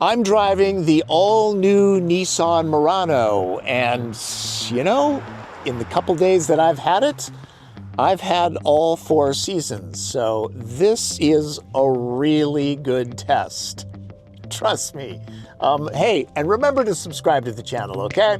I'm driving the all-new Nissan Murano, and you know, in the couple days that I've had it, I've had all 4 seasons, so this is a really good test. Trust me. Hey, and remember to subscribe to the channel, okay?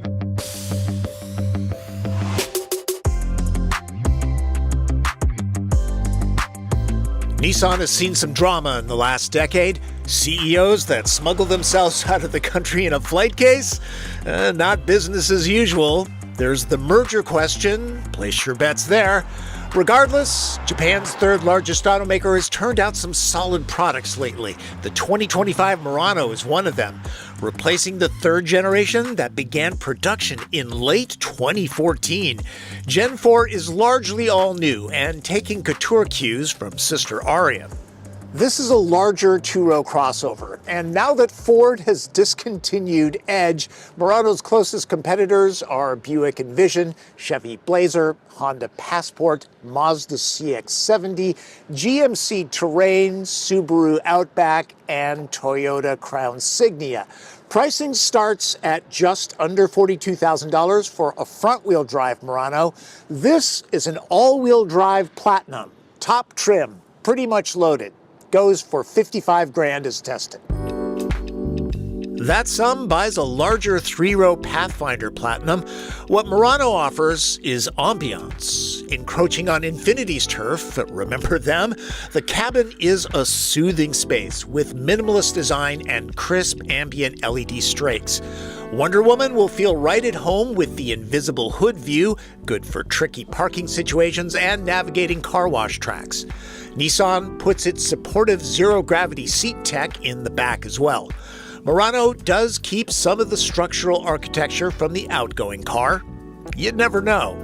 Nissan has seen some drama in the last decade. CEOs that smuggle themselves out of the country in a flight case? Not business as usual. There's the merger question. Place your bets there. Regardless, Japan's third largest automaker has turned out some solid products lately. The 2025 Murano is one of them, replacing the third generation that began production in late 2014. Gen 4 is largely all new and taking couture cues from sister Ariya. This is a larger 2-row crossover, and now that Ford has discontinued Edge, Murano's closest competitors are Buick Envision, Chevy Blazer, Honda Passport, Mazda CX-70, GMC Terrain, Subaru Outback, and Toyota Crown Signia. Pricing starts at just under $42,000 for a front-wheel drive Murano. This is an all-wheel drive Platinum, top trim, pretty much loaded. Goes for $55,000 as tested. That sum buys a larger 3-row Pathfinder Platinum. What Murano offers is ambiance, encroaching on Infinity's turf. Remember them? The cabin is a soothing space with minimalist design and crisp ambient LED strakes. Wonder Woman will feel right at home with the invisible hood view, good for tricky parking situations and navigating car wash tracks. Nissan puts its supportive zero-gravity seat tech in the back as well. Murano does keep some of the structural architecture from the outgoing car. You'd never know.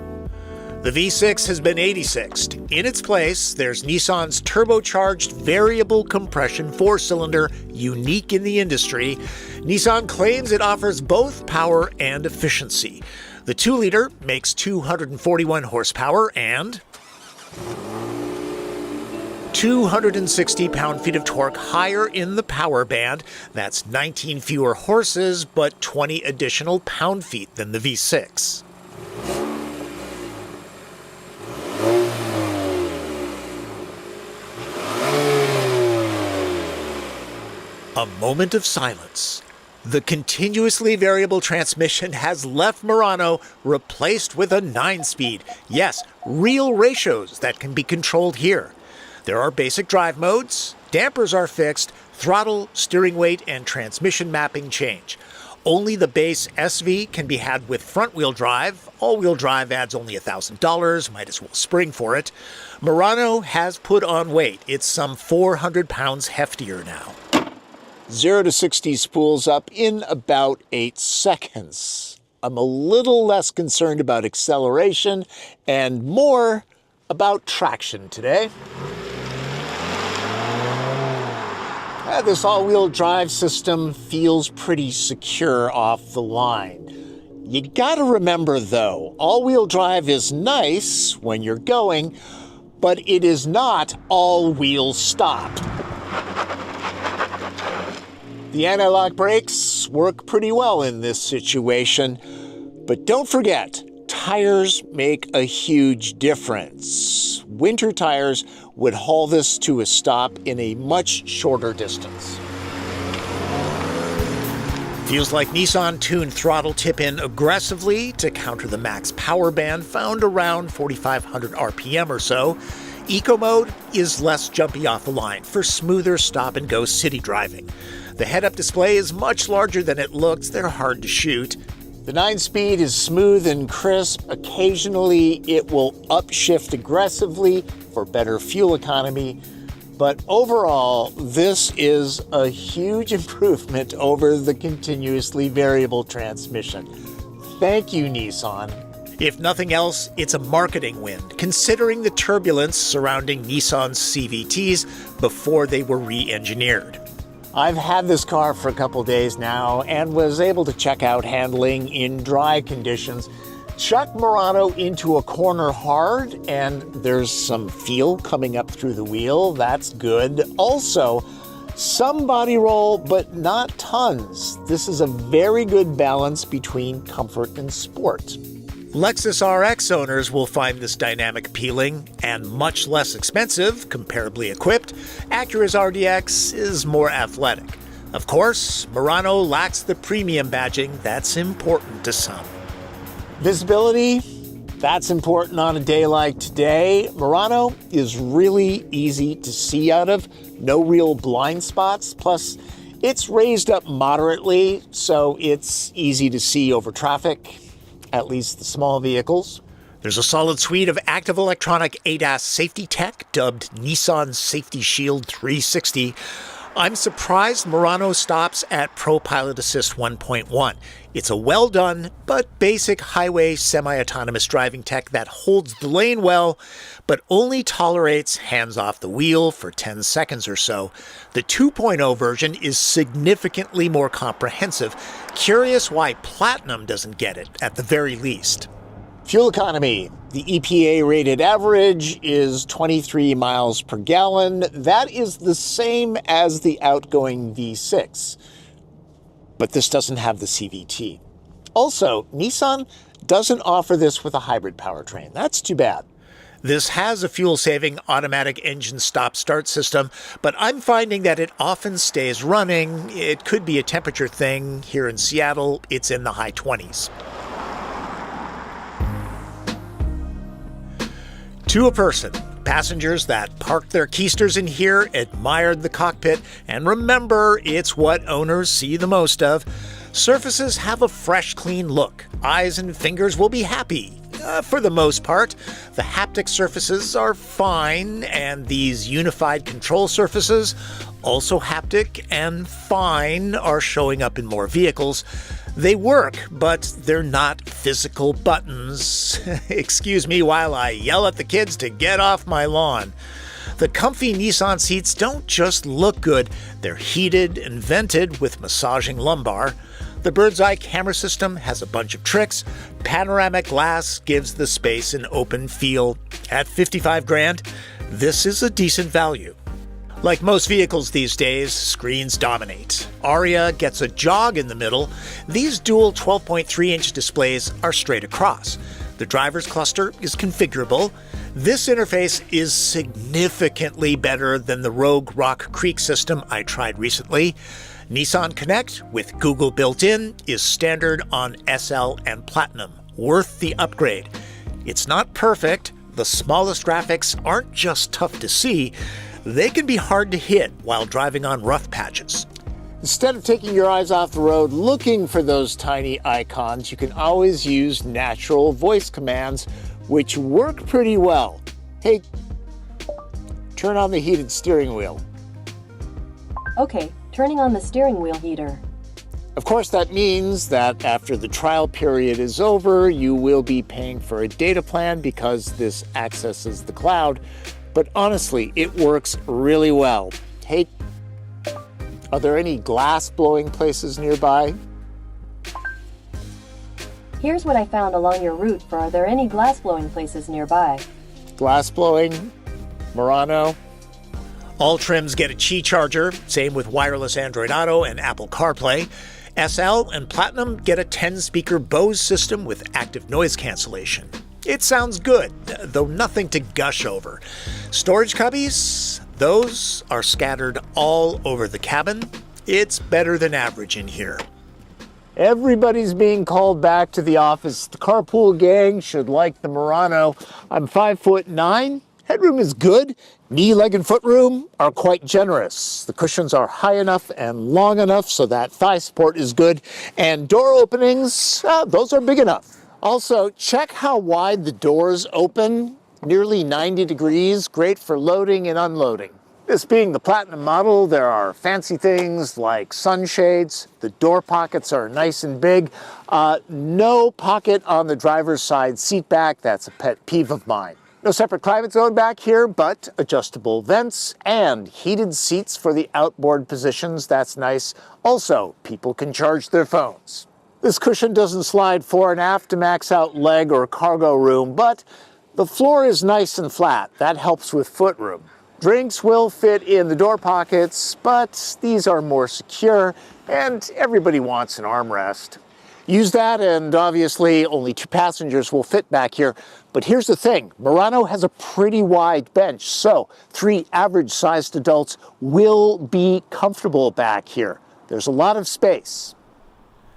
The V6 has been 86'd. In its place, there's Nissan's turbocharged variable compression 4-cylinder, unique in the industry. Nissan claims it offers both power and efficiency. The 2-liter makes 241 horsepower and 260 pound-feet of torque higher in the power band. That's 19 fewer horses, but 20 additional pound-feet than the V6. A moment of silence. The continuously variable transmission has left Murano replaced with a 9-speed. Yes, real ratios that can be controlled here. There are basic drive modes, dampers are fixed, throttle, steering weight, and transmission mapping change. Only the base SV can be had with front-wheel drive. All-wheel drive adds only $1,000, might as well spring for it. Murano has put on weight. It's some 400 pounds heftier now. 0 to 60 spools up in about 8 seconds. I'm a little less concerned about acceleration and more about traction today. This all-wheel drive system feels pretty secure off the line. You gotta remember though, all-wheel drive is nice when you're going, but it is not all-wheel stop. The anti-lock brakes work pretty well in this situation, but don't forget, tires make a huge difference. Winter tires would haul this to a stop in a much shorter distance. Feels like Nissan tuned throttle tip in aggressively to counter the max power band found around 4,500 RPM or so. Eco mode is less jumpy off the line for smoother stop-and-go city driving. The head-up display is much larger than it looks. They're hard to shoot. The 9-speed is smooth and crisp. Occasionally, it will upshift aggressively for better fuel economy. But overall, this is a huge improvement over the continuously variable transmission. Thank you, Nissan. If nothing else, it's a marketing win, considering the turbulence surrounding Nissan's CVTs before they were re-engineered. I've had this car for a couple days now and was able to check out handling in dry conditions. Chuck Murano into a corner hard, and there's some feel coming up through the wheel. That's good. Also, Some body roll, but not tons. This is a very good balance between comfort and sport. Lexus RX owners will find this dynamic appealing and much less expensive, comparably equipped. Acura's RDX is more athletic. Of course, Murano lacks the premium badging that's important to some. Visibility, that's important on a day like today. Murano is really easy to see out of, no real blind spots. Plus, it's raised up moderately, so it's easy to see over traffic, at least the small vehicles. There's a solid suite of active electronic ADAS safety tech dubbed Nissan Safety Shield 360. I'm surprised Murano stops at ProPILOT Assist 1.1. It's a well-done but basic highway semi-autonomous driving tech that holds the lane well, but only tolerates hands off the wheel for 10 seconds or so. The 2.0 version is significantly more comprehensive. Curious why Platinum doesn't get it, at the very least. Fuel economy. The EPA rated average is 23 miles per gallon. That is the same as the outgoing V6. But this doesn't have the CVT. Also, Nissan doesn't offer this with a hybrid powertrain. That's too bad. This has a fuel-saving automatic engine stop-start system, but I'm finding that it often stays running. It could be a temperature thing. Here in Seattle, it's in the high 20s. To a person, passengers that parked their keisters in here admired the cockpit, and remember, it's what owners see the most of. Surfaces have a fresh, clean look. Eyes and fingers will be happy. For the most part, the haptic surfaces are fine, and these unified control surfaces, also haptic and fine, are showing up in more vehicles. They work, but they're not physical buttons. Excuse me while I yell at the kids to get off my lawn. The comfy Nissan seats don't just look good, they're heated and vented with massaging lumbar. The bird's eye camera system has a bunch of tricks. Panoramic glass gives the space an open feel. At $55,000, this is a decent value. Like most vehicles these days, screens dominate. Aria gets a jog in the middle. These dual 12.3-inch displays are straight across. The driver's cluster is configurable. This interface is significantly better than the Rogue Rock Creek system I tried recently. Nissan Connect, with Google built in, is standard on SL and Platinum. Worth the upgrade. It's not perfect. The smallest graphics aren't just tough to see, they can be hard to hit while driving on rough patches. Instead of taking your eyes off the road looking for those tiny icons, you can always use natural voice commands, which work pretty well. Hey, turn on the heated steering wheel. Okay, turning on the steering wheel heater. Of course, that means that after the trial period is over, you will be paying for a data plan because this accesses the cloud. But honestly, it works really well. Hey, are there any glass blowing places nearby? Here's what I found along your route for are there any glass blowing places nearby? Glass blowing, Murano. All trims get a Qi charger, same with wireless Android Auto and Apple CarPlay. SL and Platinum get a 10-speaker Bose system with active noise cancellation. It sounds good, though nothing to gush over. Storage cubbies, those are scattered all over the cabin. It's better than average in here. Everybody's being called back to the office. The carpool gang should like the Murano. I'm 5'9". Headroom is good. Knee, leg, and foot room are quite generous. The cushions are high enough and long enough so that thigh support is good. And door openings, those are big enough. Also, check how wide the doors open. Nearly 90 degrees, great for loading and unloading. This being the Platinum model, there are fancy things like sunshades. The door pockets are nice and big. No pocket on the driver's side seat back. That's a pet peeve of mine. No separate climate zone back here, but adjustable vents and heated seats for the outboard positions. That's nice. Also, people can charge their phones. This cushion doesn't slide fore and aft to max out leg or cargo room, but the floor is nice and flat. That helps with foot room. Drinks will fit in the door pockets, but these are more secure, and everybody wants an armrest. Use that, and obviously only 2 passengers will fit back here. But here's the thing, Murano has a pretty wide bench, so 3 average-sized adults will be comfortable back here. There's a lot of space.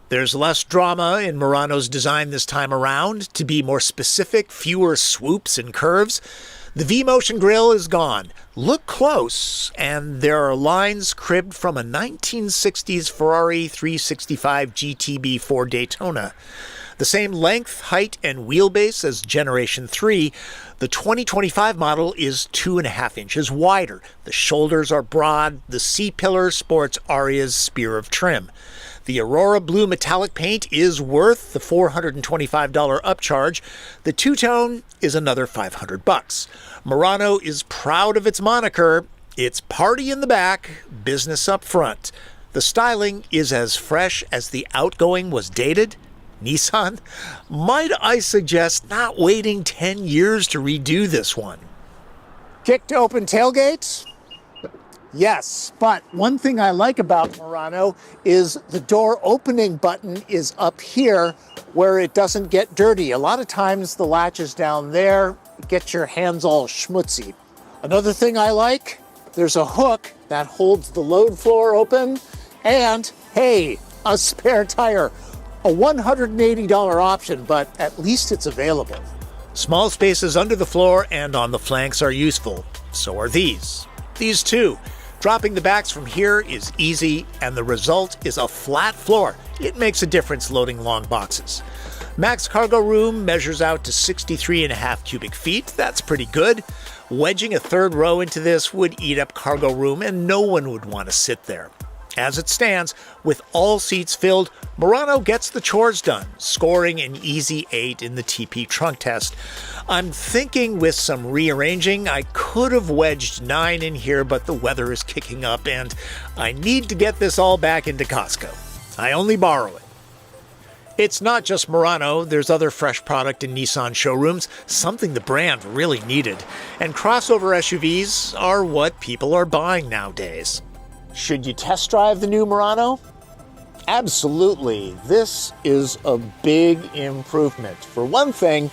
There's less drama in Murano's design this time around. To be more specific, fewer swoops and curves. The V-Motion grille is gone. Look close, and there are lines cribbed from a 1960s Ferrari 365 GTB4 Daytona. The same length, height, and wheelbase as Generation 3, the 2025 model is 2.5 inches wider. The shoulders are broad. The C-pillar sports Aria's spear of trim. The Aurora Blue metallic paint is worth the $425 upcharge. The two-tone is another $500. Murano is proud of its moniker. It's party in the back, business up front. The styling is as fresh as the outgoing was dated. Nissan, might I suggest not waiting 10 years to redo this one? Kicked open tailgates? Yes, but one thing I like about Murano is the door opening button is up here where it doesn't get dirty. A lot of times the latch is down there, get your hands all schmutzy. Another thing I like, there's a hook that holds the load floor open, and hey, a spare tire. A $180 option, but at least it's available. Small spaces under the floor and on the flanks are useful. So are these. These too. Dropping the backs from here is easy, and the result is a flat floor. It makes a difference loading long boxes. Max cargo room measures out to 63.5 cubic feet. That's pretty good. Wedging a third row into this would eat up cargo room, and no one would want to sit there. As it stands, with all seats filled, Murano gets the chores done, scoring an easy 8 in the TP trunk test. I'm thinking with some rearranging, I could have wedged 9 in here, but the weather is kicking up and I need to get this all back into Costco. I only borrow it. It's not just Murano, there's other fresh product in Nissan showrooms, something the brand really needed. And crossover SUVs are what people are buying nowadays. Should you test drive the new Murano? Absolutely. This is a big improvement. For one thing,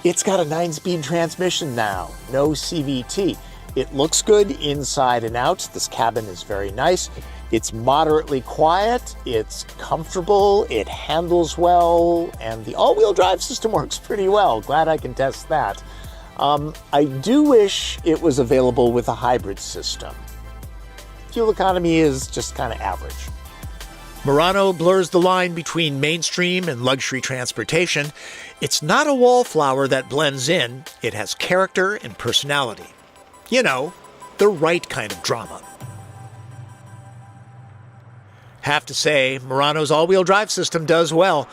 it's got a 9-speed transmission now, no CVT. It looks good inside and out. This cabin is very nice. It's moderately quiet, it's comfortable, it handles well, and the all-wheel drive system works pretty well. Glad I can test that. I do wish it was available with a hybrid system. Fuel economy is just kind of average. Murano blurs the line between mainstream and luxury transportation. It's not a wallflower that blends in. It has character and personality. You know, the right kind of drama. Have to say, Murano's all-wheel drive system does well,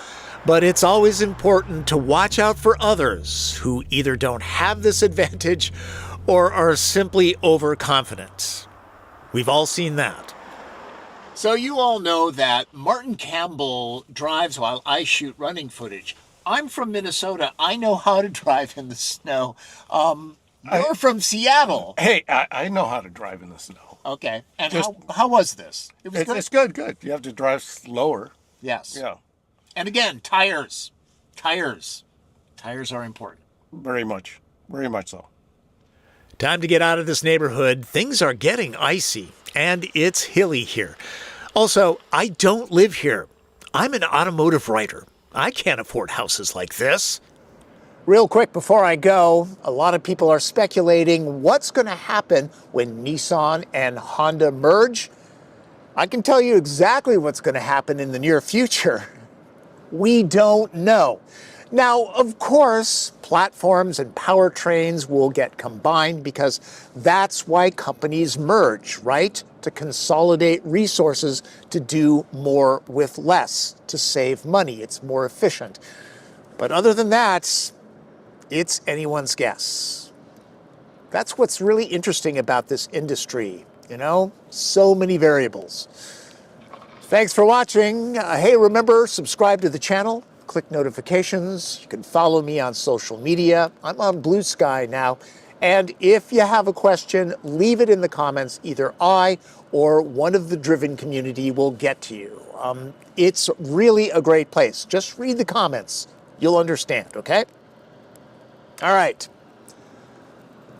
but it's always important to watch out for others who either don't have this advantage or are simply overconfident. We've all seen that. So you all know that Martin Campbell drives while I shoot running footage. I'm from Minnesota. I know how to drive in the snow. You're from Seattle. Hey, I know how to drive in the snow. Okay. And how was this? It was good? It's good. You have to drive slower. Yes. Yeah. And again, tires. Tires are important. Very much so. Time to get out of this neighborhood. Things are getting icy, and it's hilly here. Also, I don't live here. I'm an automotive writer. I can't afford houses like this. Real quick before I go, a lot of people are speculating what's going to happen when Nissan and Honda merge. I can tell you exactly what's going to happen in the near future. We don't know. Now, of course, platforms and powertrains will get combined because that's why companies merge, right? To consolidate resources to do more with less, to save money. It's more efficient. But other than that, it's anyone's guess. That's what's really interesting about this industry, you know? So many variables. Thanks for watching. Hey, remember, subscribe to the channel. Click notifications. You can follow me on social media. I'm on Blue Sky now. And if you have a question, leave it in the comments. Either I or one of the driven community will get to you. It's really a great place. Just read the comments. You'll understand, okay? All right.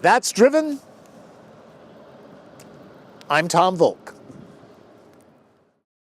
That's Driven. I'm Tom Volk.